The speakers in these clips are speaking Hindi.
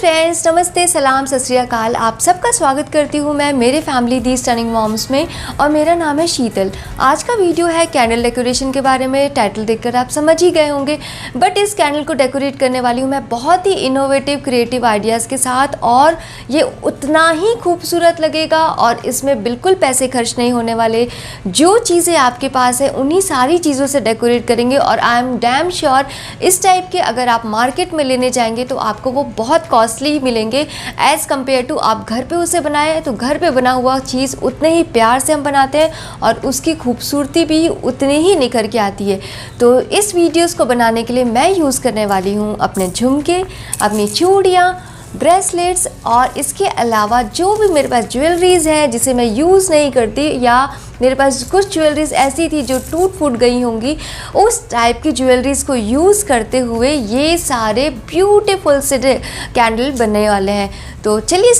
फ्रेंड्स, नमस्ते, सलाम, सत श्री अकाल। आप सबका स्वागत करती हूँ मैं मेरे फैमिली दी स्टनिंग मॉम्स में और मेरा नाम है शीतल। आज का वीडियो है कैंडल डेकोरेशन के बारे में। टाइटल देखकर आप समझ ही गए होंगे, बट इस कैंडल को डेकोरेट करने वाली हूँ मैं बहुत ही इनोवेटिव क्रिएटिव आइडियाज़ के साथ, और ये उतना ही खूबसूरत लगेगा और इसमें बिल्कुल पैसे खर्च नहीं होने वाले। जो चीज़ें आपके पास है उन्हीं सारी चीज़ों से डेकोरेट करेंगे और आई एम डैम श्योर इस टाइप के अगर आप मार्केट में लेने जाएंगे तो आपको वो बहुत कॉस्टली मिलेंगे एज़ कम्पेयर टू आप घर पे उसे बनाएं। तो घर पे बना हुआ चीज़ उतने ही प्यार से हम बनाते हैं और उसकी खूबसूरती भी उतनी ही निखर के आती है। तो इस वीडियोस को बनाने के लिए मैं यूज़ करने वाली हूँ अपने झुमके, अपनी चूड़ियाँ, ब्रेसलेट्स और इसके अलावा जो भी मेरे पास ज्वेलरीज़ हैं जिसे मैं यूज़ नहीं करती, या मेरे पास कुछ ज्वेलरीज़ ऐसी थी जो टूट फूट गई होंगी, उस टाइप की ज्वेलरीज़ को यूज़ करते हुए ये सारे ब्यूटीफुल से कैंडल बनने वाले हैं। तो चलिए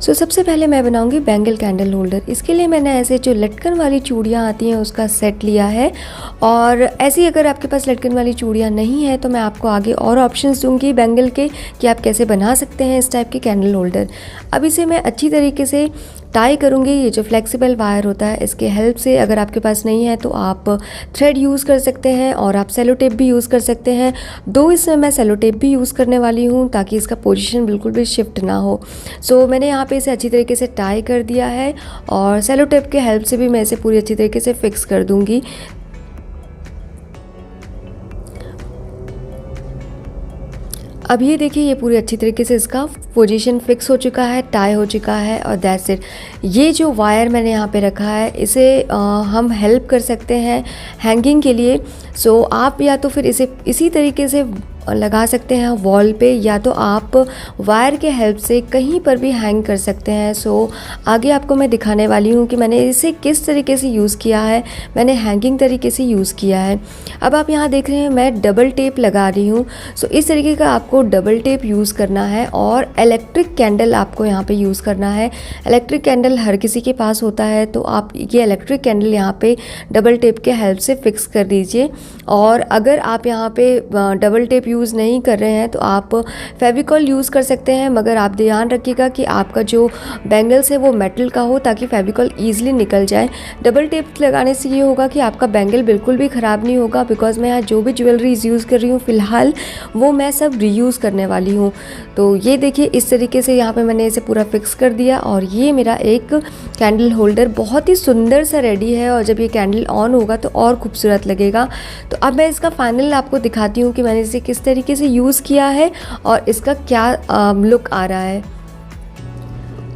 सबसे पहले मैं बनाऊंगी बैंगल कैंडल होल्डर। इसके लिए मैंने ऐसे जो लटकन वाली चूड़ियाँ आती हैं उसका सेट लिया है, और ऐसी अगर आपके पास लटकन वाली चूड़ियाँ नहीं है तो मैं आपको आगे और ऑप्शंस दूंगी बैंगल के कि आप कैसे बना सकते हैं इस टाइप के कैंडल होल्डर। अब इसे मैं अच्छी तरीके से टाई करूँगी। ये जो फ्लेक्सिबल वायर होता है इसके हेल्प से, अगर आपके पास नहीं है तो आप थ्रेड यूज़ कर सकते हैं और आप सेलो टेप भी यूज़ कर सकते हैं। दो इसमें मैं सेलो टेप भी यूज़ करने वाली हूँ ताकि इसका पोजीशन बिल्कुल भी शिफ्ट ना हो। सो मैंने यहाँ पे इसे अच्छी तरीके से टाई कर दिया है और सेलो टेप के हेल्प से भी मैं इसे पूरी अच्छी तरीके से फिक्स कर दूँगी। अब ये देखिए, ये पूरी अच्छी तरीके से इसका पोजीशन फिक्स हो चुका है, टाई हो चुका है, और दैट्स इट। ये जो वायर मैंने यहाँ पे रखा है इसे हम हेल्प कर सकते हैं हैंगिंग के लिए। सो आप या तो फिर इसे इसी तरीके से लगा सकते हैं वॉल पे, या तो आप वायर के हेल्प से कहीं पर भी हैंग कर सकते हैं। सो आगे आपको मैं दिखाने वाली हूँ कि मैंने इसे किस तरीके से यूज़ किया है। मैंने हैंगिंग तरीके से यूज़ किया है। अब आप यहाँ देख रहे हैं मैं डबल टेप लगा रही हूँ। सो इस तरीके का आपको डबल टेप यूज़ करना है, और इलेक्ट्रिक कैंडल आपको यहाँ पे यूज़ करना है। इलेक्ट्रिक कैंडल हर किसी के पास होता है, तो आप ये इलेक्ट्रिक कैंडल यहाँ पे डबल टेप के हेल्प से फिक्स कर दीजिए। और अगर आप यहाँ पे डबल टेप यूज़ नहीं कर रहे हैं तो आप फेविकॉल यूज़ कर सकते हैं, मगर आप ध्यान रखिएगा कि आपका जो बैंगल्स है वो मेटल का हो ताकि फेविकॉल ईजिली निकल जाए। डबल टेप लगाने से ये होगा कि आपका बैंगल बिल्कुल भी ख़राब नहीं होगा, बिकॉज मैं यहाँ जो भी ज्वेलरीज यूज़ कर रही हूँ फ़िलहाल वो मैं सब रीयूज़ करने वाली हूँ। तो ये देखिए, इस तरीके से यहाँ पर मैंने इसे पूरा फिक्स कर दिया और ये मेरा एक कैंडल होल्डर बहुत ही सुंदर सा रेडी है, और जब ये कैंडल ऑन होगा तो और खूबसूरत लगेगा। तो अब मैं इसका फाइनल आपको दिखाती हूँ कि मैंने इसे किस तरीके से यूज़ किया है और इसका क्या लुक आ रहा है।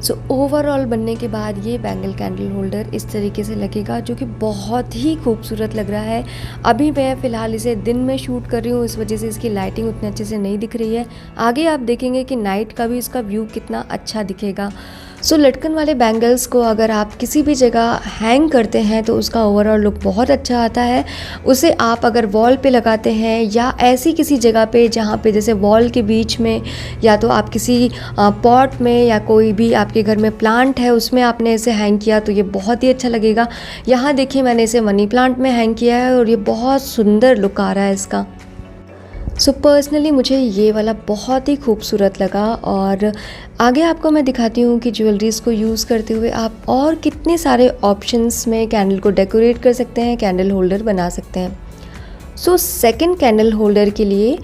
सो ओवरऑल बनने के बाद ये बैंगल कैंडल होल्डर इस तरीके से लगेगा, जो कि बहुत ही खूबसूरत लग रहा है। अभी मैं फ़िलहाल इसे दिन में शूट कर रही हूँ, इस वजह से इसकी लाइटिंग उतने अच्छे से नहीं दिख रही है। आगे आप देखेंगे कि नाइट का भी इसका व्यू कितना अच्छा दिखेगा। सो लटकन वाले बैंगल्स को अगर आप किसी भी जगह हैंग करते हैं तो उसका ओवरऑल लुक बहुत अच्छा आता है। उसे आप अगर वॉल पे लगाते हैं या ऐसी किसी जगह पे जहाँ पे जैसे वॉल के बीच में, या तो आप किसी पॉट में या कोई भी आपके घर में प्लांट है उसमें आपने इसे हैंग किया तो ये बहुत ही अच्छा लगेगा। यहाँ देखिए, मैंने इसे मनी प्लांट में हैंग किया है और ये बहुत सुंदर लुक आ रहा है इसका। सो पर्सनली मुझे ये वाला बहुत ही खूबसूरत लगा, और आगे आपको मैं दिखाती हूँ कि ज्वेलरीज़ को यूज़ करते हुए आप और कितने सारे ऑप्शंस में कैंडल को डेकोरेट कर सकते हैं, कैंडल होल्डर बना सकते हैं। सो सेकंड कैंडल होल्डर के लिए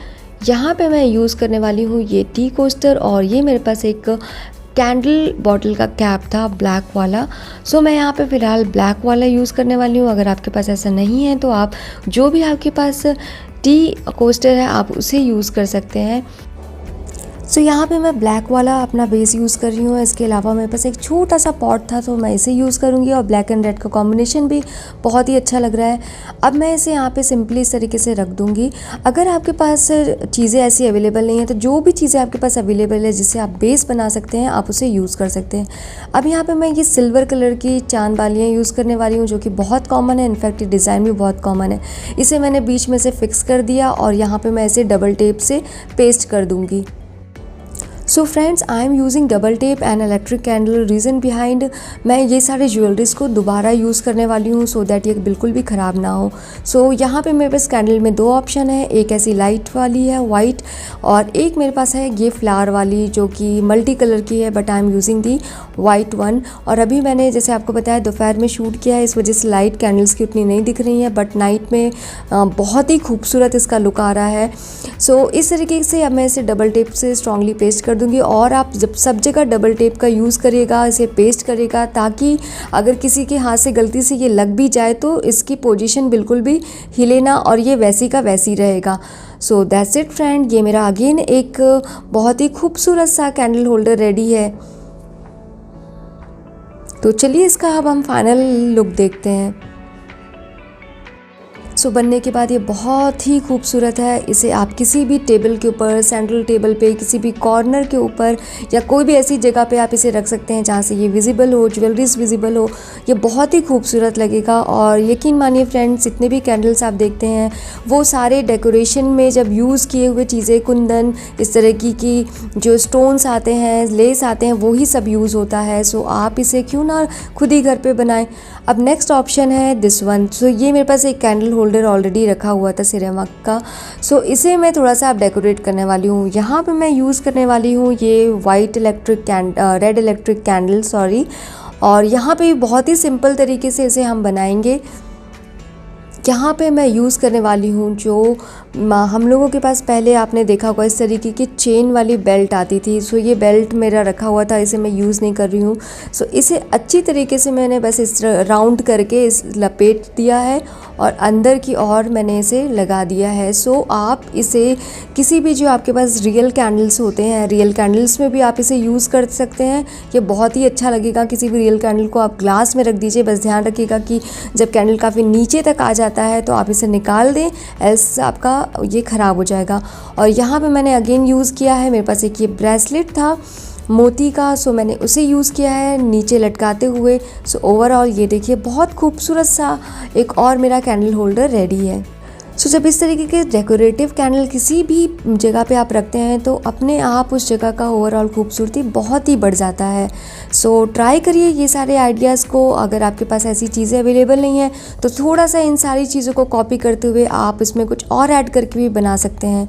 यहाँ पे मैं यूज़ करने वाली हूँ ये टी कोस्टर, और ये मेरे पास एक कैंडल बॉटल का कैप था ब्लैक वाला। सो मैं यहाँ पे फ़िलहाल ब्लैक वाला यूज़ करने वाली हूँ। अगर आपके पास ऐसा नहीं है तो आप जो भी आपके पास टी कोस्टर है आप उसे यूज़ कर सकते हैं। सो यहाँ पे मैं ब्लैक वाला अपना बेस यूज़ कर रही हूँ। इसके अलावा मेरे पास एक छोटा सा पॉट था तो मैं इसे यूज़ करूँगी, और ब्लैक एंड रेड का कॉम्बिनेशन भी बहुत ही अच्छा लग रहा है। अब मैं इसे यहाँ पे सिंपली इस तरीके से रख दूँगी। अगर आपके पास चीज़ें ऐसी अवेलेबल नहीं है तो जो भी चीज़ें आपके पास अवेलेबल है जिससे आप बेस बना सकते हैं आप उसे यूज़ कर सकते हैं। अब यहाँ पर मैं ये सिल्वर कलर की चांद बालियाँ यूज़ करने वाली हूँ, जो कि बहुत कॉमन है। इनफैक्ट ये डिज़ाइन भी बहुत कॉमन है। इसे मैंने बीच में से फिक्स कर दिया और यहाँ पर मैं इसे डबल टेप से पेस्ट कर दूँगी। So friends, I am using double tape and electric candle. Reason behind, मैं ये सारे ज्वेलरीज़ को दोबारा यूज़ करने वाली हूँ सो दैट ये बिल्कुल भी ख़राब ना हो। सो यहाँ पे मेरे पास कैंडल में 2 ऑप्शन है, एक ऐसी लाइट वाली है वाइट, और एक मेरे पास है ये फ्लावर वाली जो कि मल्टी कलर की है, but I am using the white one. और अभी मैंने जैसे आपको बताया दोपहर में शूट किया है, इस वजह से लाइट कैंडल्स की उतनी नहीं दिख रही हैं, बट नाइट में बहुत ही खूबसूरत इसका लुक आ रहा है। सो इस तरीके से अब मैं इसे डबल टेप से स्ट्रांगली पेस्ट कर दूंगी। और आप जब सब जगह डबल टेप का यूज़ करिएगा, इसे पेस्ट करिएगा, ताकि अगर किसी के हाथ से गलती से ये लग भी जाए तो इसकी पोजीशन बिल्कुल भी हिले ना और ये वैसी का वैसी रहेगा। सो दैट्स इट फ्रेंड, ये मेरा अगेन एक बहुत ही खूबसूरत सा कैंडल होल्डर रेडी है। तो चलिए इसका अब हम फाइनल लुक देखते हैं। सो बनने के बाद ये बहुत ही खूबसूरत है। इसे आप किसी भी टेबल के ऊपर, सेंट्रल टेबल पे, किसी भी कॉर्नर के ऊपर या कोई भी ऐसी जगह पे आप इसे रख सकते हैं जहाँ से ये विजिबल हो, ज्वेलरीज विजिबल हो। ये बहुत ही खूबसूरत लगेगा। और यकीन मानिए फ्रेंड्स, जितने भी कैंडल्स आप देखते हैं वो सारे डेकोरेशन में जब यूज़ किए हुए चीज़ें, कुंदन, इस तरह की जो स्टोन्स आते हैं, लेस आते हैं, वही सब यूज़ होता है। सो आप इसे क्यों ना खुद ही घर पे बनाएं। अब नेक्स्ट ऑप्शन है दिस वन। सो ये मेरे पास एक कैंडल होल्डर ऑलरेडी रखा हुआ था सिरेमिक का। सो इसे मैं थोड़ा सा अब डेकोरेट करने वाली हूँ। यहाँ पे मैं यूज़ करने वाली हूँ ये white electric red electric candle, sorry. और यहाँ पे बहुत ही सिंपल तरीके से इसे हम बनाएंगे। यहाँ पे मैं यूज़ करने वाली हूँ जो हम लोगों के पास पहले आपने देखा होगा इस तरीके की चेन वाली बेल्ट आती थी। सो ये बेल्ट मेरा रखा हुआ था, इसे मैं यूज़ नहीं कर रही हूँ। सो इसे अच्छी तरीके से मैंने बस इस राउंड करके इस लपेट दिया है और अंदर की ओर मैंने इसे लगा दिया है। सो आप इसे किसी भी जो आपके पास रियल कैंडल्स होते हैं, रियल कैंडल्स में भी आप इसे यूज़ कर सकते हैं। ये बहुत ही अच्छा लगेगा। किसी भी रियल कैंडल को आप ग्लास में रख दीजिए, बस ध्यान रखिएगा कि जब कैंडल काफ़ी नीचे तक आ जाता है तो आप इसे निकाल दें, एल्स आपका ये ख़राब हो जाएगा। और यहाँ पे मैंने अगेन यूज़ किया है, मेरे पास एक ये ब्रेसलेट था मोती का, सो मैंने उसे यूज़ किया है नीचे लटकाते हुए। सो ओवरऑल ये देखिए बहुत खूबसूरत सा एक और मेरा कैंडल होल्डर रेडी है। सो जब इस तरीके के डेकोरेटिव कैंडल किसी भी जगह पे आप रखते हैं तो अपने आप उस जगह का ओवरऑल खूबसूरती बहुत ही बढ़ जाता है। सो ट्राई करिए ये सारे आइडियाज़ को। अगर आपके पास ऐसी चीज़ें अवेलेबल नहीं हैं तो थोड़ा सा इन सारी चीज़ों को कॉपी करते हुए आप इसमें कुछ और ऐड करके भी बना सकते हैं।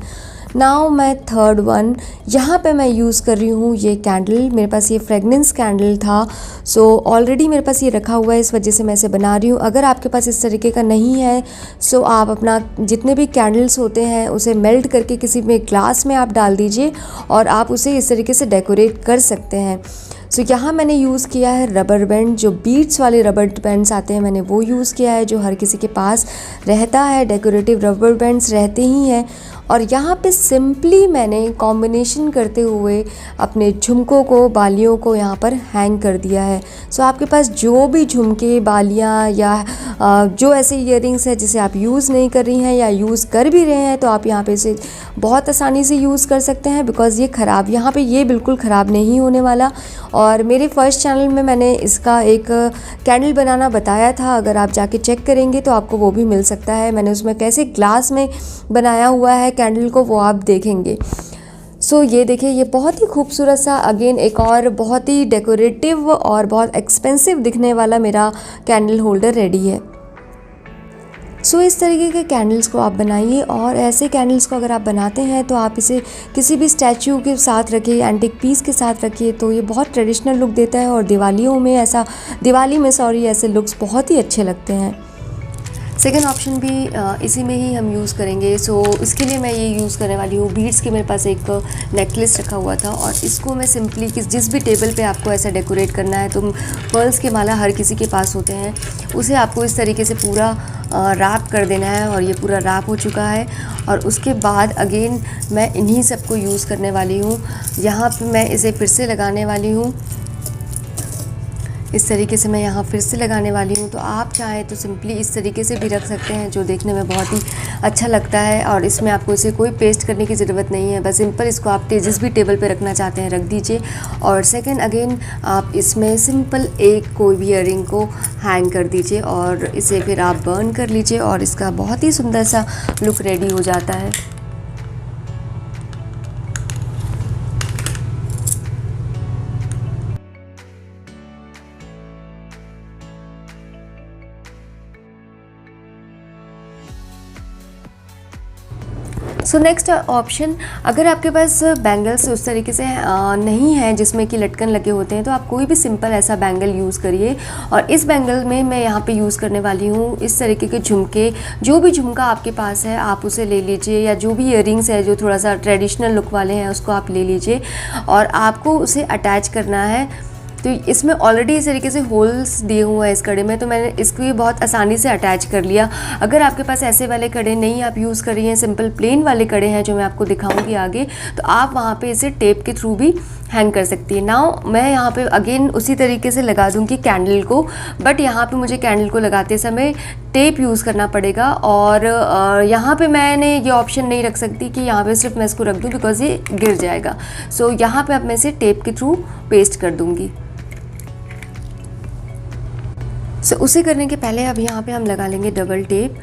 नाउ मैं थर्ड वन, यहाँ पे मैं यूज़ कर रही हूँ ये कैंडल। मेरे पास ये फ्रेगनेंस कैंडल था, सो ऑलरेडी मेरे पास ये रखा हुआ है, इस वजह से मैं इसे बना रही हूँ। अगर आपके पास इस तरीके का नहीं है सो आप अपना जितने भी कैंडल्स होते हैं उसे मेल्ट करके किसी में ग्लास में आप डाल दीजिए और आप उसे इस तरीके से डेकोरेट कर सकते हैं। सो यहाँ मैंने यूज़ किया है रबर बैंड, जो बीड्स वाले रबर बैंड्स आते हैं मैंने वो यूज़ किया है, जो हर किसी के पास रहता है। डेकोरेटिव रबर बैंड्स रहते ही हैं। और यहाँ पे सिंपली मैंने कॉम्बिनेशन करते हुए अपने झुमकों को, बालियों को यहाँ पर हैंग कर दिया है। सो आपके पास जो भी झुमके, बालियाँ या जो ऐसे ईयरिंग्स है जिसे आप यूज़ नहीं कर रही हैं या यूज़ कर भी रहे हैं तो आप यहाँ पे इसे बहुत आसानी से यूज़ कर सकते हैं, बिकॉज़ ये ख़राब, यहाँ पे ये बिल्कुल ख़राब नहीं होने वाला। और मेरे फर्स्ट चैनल में मैंने इसका एक कैंडल बनाना बताया था, अगर आप जाके चेक करेंगे तो आपको वो भी मिल सकता है। मैंने उसमें कैसे ग्लास में बनाया हुआ है कैंडल को वो आप देखेंगे। सो ये देखिए ये बहुत ही खूबसूरत सा अगेन एक और बहुत ही डेकोरेटिव और बहुत एक्सपेंसिव दिखने वाला मेरा कैंडल होल्डर रेडी है। सो इस तरीके के कैंडल्स को आप बनाइए। और ऐसे कैंडल्स को अगर आप बनाते हैं तो आप इसे किसी भी स्टैचू के साथ रखिए, एंटिक पीस के साथ रखिए, तो ये बहुत ट्रेडिशनल लुक देता है। और दिवाली में ऐसे लुक्स बहुत ही अच्छे लगते हैं। सेकेंड ऑप्शन भी इसी में ही हम यूज़ करेंगे। सो इसके लिए मैं ये यूज़ करने वाली हूँ बीड्स की। मेरे पास एक नेकलेस रखा हुआ था और इसको मैं सिंपली जिस भी टेबल पे आपको ऐसा डेकोरेट करना है, तो पर्ल्स के माला हर किसी के पास होते हैं, उसे आपको इस तरीके से पूरा रैप कर देना है। और ये पूरा रैप हो चुका है। और उसके बाद अगेन मैं इन्हीं सबको यूज़ करने वाली हूँ। यहाँ पे मैं इसे फिर से लगाने वाली हूँ, इस तरीके से मैं यहाँ फिर से लगाने वाली हूँ। तो आप चाहें तो सिंपली इस तरीके से भी रख सकते हैं, जो देखने में बहुत ही अच्छा लगता है। और इसमें आपको इसे कोई पेस्ट करने की ज़रूरत नहीं है, बस सिंपल इसको आप जिस भी टेबल पे रखना चाहते हैं रख दीजिए। और सेकंड अगेन आप इसमें सिंपल एक कोई भी ईयरिंग को हैंग कर दीजिए और इसे फिर आप बर्न कर लीजिए और इसका बहुत ही सुंदर सा लुक रेडी हो जाता है। सो नेक्स्ट ऑप्शन, अगर आपके पास बैंगल्स उस तरीके से नहीं है जिसमें कि लटकन लगे होते हैं, तो आप कोई भी सिंपल ऐसा बैंगल यूज़ करिए। और इस बैंगल में मैं यहाँ पे यूज़ करने वाली हूँ इस तरीके के झुमके। जो भी झुमका आपके पास है आप उसे ले लीजिए, या जो भी ईयरिंग्स है जो थोड़ा सा ट्रेडिशनल लुक वाले हैं उसको आप ले लीजिए, और आपको उसे अटैच करना है। तो इसमें ऑलरेडी इस तरीके से होल्स दिए हुए हैं इस कड़े में, तो मैंने इसको ये बहुत आसानी से अटैच कर लिया। अगर आपके पास ऐसे वाले कड़े नहीं आप यूज़ कर रही हैं, सिंपल प्लेन वाले कड़े हैं जो मैं आपको दिखाऊंगी आगे, तो आप वहाँ पे इसे टेप के थ्रू भी हैंग कर सकती है। नाउ मैं यहाँ पे अगेन उसी तरीके से लगा दूँगी कैंडल को, बट यहाँ पे मुझे कैंडल को लगाते समय टेप यूज़ करना पड़ेगा। और यहाँ पे मैंने ये ऑप्शन नहीं रख सकती कि यहाँ पे सिर्फ मैं इसको रख दूँ, बिकॉज ये गिर जाएगा। सो यहाँ पे अब मैं इसे टेप के थ्रू पेस्ट कर दूँगी। सो उसे करने के पहले अब यहाँ पे हम लगा लेंगे डबल टेप,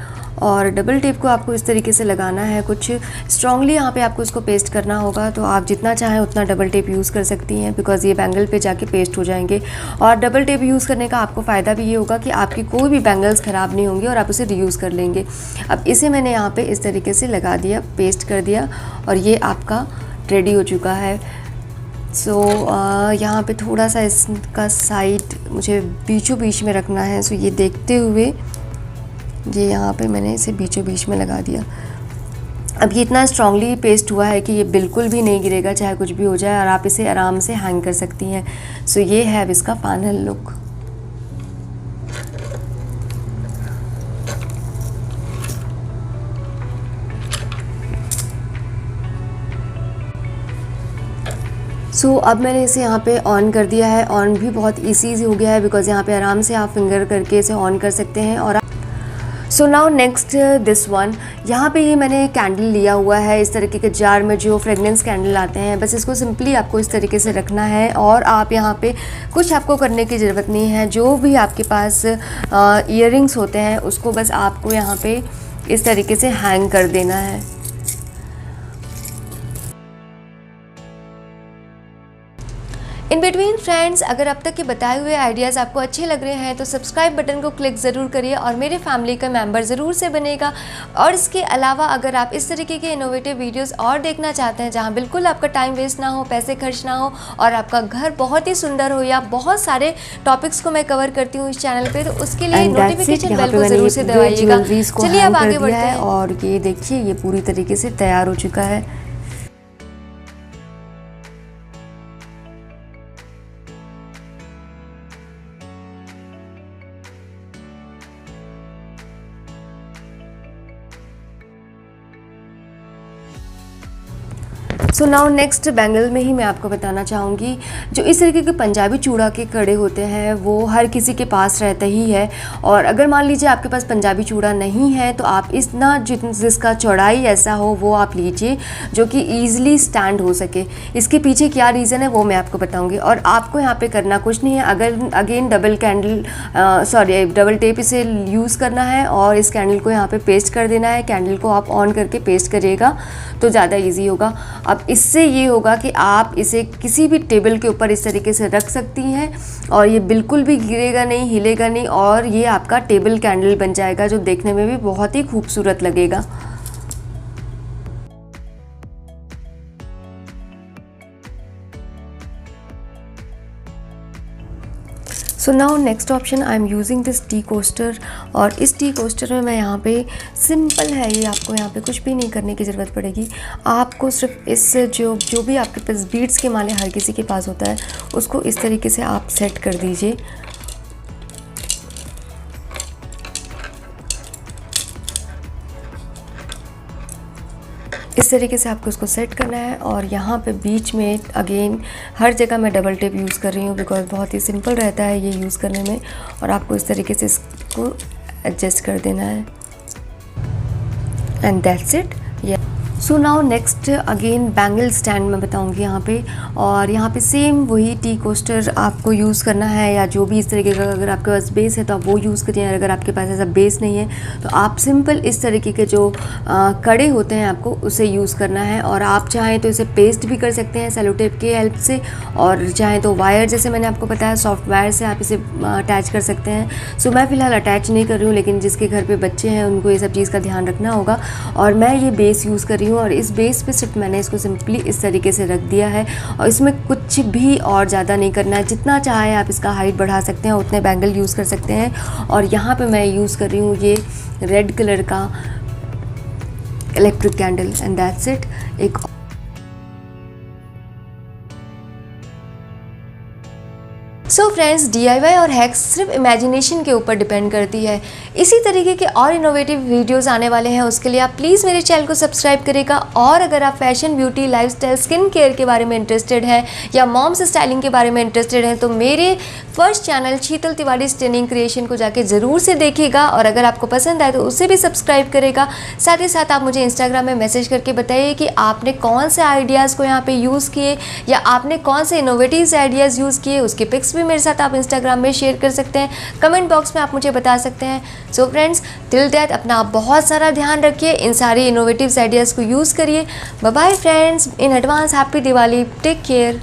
और डबल टेप को आपको इस तरीके से लगाना है, कुछ स्ट्रांगली यहाँ पे आपको इसको पेस्ट करना होगा। तो आप जितना चाहें उतना डबल टेप यूज़ कर सकती हैं, बिकॉज़ ये बैंगल पे जाके पेस्ट हो जाएंगे। और डबल टेप यूज़ करने का आपको फ़ायदा भी ये होगा कि आपकी कोई भी बैंगल्स ख़राब नहीं होंगी और आप उसे रीयूज़ कर लेंगे। अब इसे मैंने यहाँ पर इस तरीके से लगा दिया, पेस्ट कर दिया, और ये आपका रेडी हो चुका है। सो यहाँ पे थोड़ा सा इसका साइड मुझे बीचों बीच में रखना है। सो ये देखते हुए ये यहाँ पे मैंने इसे बीचों बीच में लगा दिया। अब ये इतना स्ट्रांगली पेस्ट हुआ है कि ये बिल्कुल भी नहीं गिरेगा चाहे कुछ भी हो जाए, और आप इसे आराम से हैंग कर सकती हैं। सो ये है अब इसका फाइनल लुक। सो अब मैंने इसे यहाँ पे ऑन कर दिया है। ऑन भी बहुत इजी हो गया है, बिकॉज़ यहाँ पे आराम से आप फिंगर करके इसे ऑन कर सकते हैं। और so now next this one, यहाँ पे ये मैंने कैंडल लिया हुआ है इस तरीके के जार में, जो फ्रेगनेंस कैंडल आते हैं। बस इसको सिंपली आपको इस तरीके से रखना है, और आप यहाँ पे कुछ आपको करने की ज़रूरत नहीं है। जो भी आपके पास ईयरिंग्स होते हैं उसको बस आपको यहाँ पे इस तरीके से हैंग कर देना है। इन बिटवीन फ्रेंड्स, अगर अब तक के बताए हुए आइडियाज़ आपको अच्छे लग रहे हैं तो सब्सक्राइब बटन को क्लिक ज़रूर करिए और मेरे फैमिली का मेंबर ज़रूर से बनेगा। और इसके अलावा अगर आप इस तरीके के इनोवेटिव वीडियोस और देखना चाहते हैं जहां बिल्कुल आपका टाइम वेस्ट ना हो, पैसे खर्च ना हो, और आपका घर बहुत ही सुंदर हो, या बहुत सारे टॉपिक्स को मैं कवर करती हूँ इस चैनल पर, तो उसके लिए नोटिफिकेशन बेल को ज़रूर से दबाइएगा। चलिए अब आगे बढ़ते हैं। और ये देखिए ये पूरी तरीके से तैयार हो चुका है। सो नाउ नेक्स्ट बैंगल में ही मैं आपको बताना चाहूँगी, जो इस तरीके के पंजाबी चूड़ा के कड़े होते हैं वो हर किसी के पास रहता ही है। और अगर मान लीजिए आपके पास पंजाबी चूड़ा नहीं है तो आप जिसका चौड़ाई ऐसा हो वो आप लीजिए, जो कि ईजिली स्टैंड हो सके। इसके पीछे क्या रीज़न है वो मैं आपको बताऊँगी। और आपको यहाँ पे करना कुछ नहीं है, अगर अगेन डबल टेप इसे यूज़ करना है और इस कैंडल को यहाँ पे पेस्ट कर देना है। कैंडल को आप ऑन करके पेस्ट करिएगा तो ज़्यादा ईजी होगा। अब इससे ये होगा कि आप इसे किसी भी टेबल के ऊपर इस तरीके से रख सकती हैं और ये बिल्कुल भी गिरेगा नहीं, हिलेगा नहीं, और ये आपका टेबल कैंडल बन जाएगा, जो देखने में भी बहुत ही खूबसूरत लगेगा। So now next option, I am using this tea coaster. और इस टी कोस्टर में मैं यहाँ पे सिंपल है ये, आपको यहाँ पे कुछ भी नहीं करने की ज़रूरत पड़ेगी। आपको सिर्फ इस जो भी आपके पास बीड्स के माले हर किसी के पास होता है उसको इस तरीके से आप सेट कर दीजिए। इस तरीके से आपको इसको सेट करना है। और यहाँ पे बीच में अगेन हर जगह मैं डबल टेप यूज़ कर रही हूँ, बिकॉज बहुत ही सिंपल रहता है ये यूज़ करने में। और आपको इस तरीके से इसको एडजस्ट कर देना है, and that's it. So now next again bangle stand मैं बताऊंगी यहाँ पे। और यहाँ पे सेम वही टी कोस्टर आपको यूज़ करना है, या जो भी इस तरीके का अगर आपके पास बेस है तो आप वो यूज़ करिए। अगर आपके पास ऐसा बेस नहीं है तो आप सिंपल इस तरीके के जो कड़े होते हैं आपको उसे यूज़ करना है। और आप चाहें तो इसे पेस्ट भी कर सकते हैं सेलो टेप की हेल्प से, और चाहें तो वायर, जैसे मैंने आपको बताया सॉफ्ट वायर से आप इसे अटैच कर सकते हैं। सो मैं फ़िलहाल अटैच नहीं कर रही हूँ, लेकिन जिसके घर पर बच्चे हैं उनको ये सब चीज़ का ध्यान रखना होगा। और मैं ये बेस यूज़ कर रही हूँ हूँ और इस बेस पे सिर्फ मैंने इसको सिंपली इस तरीके से रख दिया है और इसमें कुछ भी और ज़्यादा नहीं करना है। जितना चाहे आप इसका हाइट बढ़ा सकते हैं, उतने बैंगल यूज़ कर सकते हैं। और यहाँ पे मैं यूज़ कर रही हूँ ये रेड कलर का electric candle and that's it. एक सो फ्रेंड्स, DIY और हैक्स सिर्फ इमेजिनेशन के ऊपर डिपेंड करती है। इसी तरीके के और इनोवेटिव वीडियोस आने वाले हैं, उसके लिए आप प्लीज़ मेरे चैनल को सब्सक्राइब करेगा। और अगर आप fashion, beauty, lifestyle, skin care के बारे में इंटरेस्टेड हैं या मॉम्स स्टाइलिंग के बारे में इंटरेस्टेड हैं तो मेरे फर्स्ट चैनल शीतल तिवारी स्टेनिंग क्रिएशन को जाके ज़रूर से देखिएगा। और अगर आपको पसंद आए तो उसे भी सब्सक्राइब करेगा। साथ ही साथ आप मुझे इंस्टाग्राम में मैसेज करके बताइए कि आपने कौन से आइडियाज़ को यहाँ पे यूज़ किए या आपने कौन से इनोवेटिव आइडियाज़ यूज़ किए। उसके पिक्स भी मेरे साथ आप इंस्टाग्राम में शेयर कर सकते हैं, कमेंट बॉक्स में आप मुझे बता सकते हैं। सो फ्रेंड्स, टिल दैट अपना आप बहुत सारा ध्यान रखिए, इन सारे इनोवेटिव आइडियाज़ को यूज़ करिए। Bye bye friends, in advance happy Diwali, take care.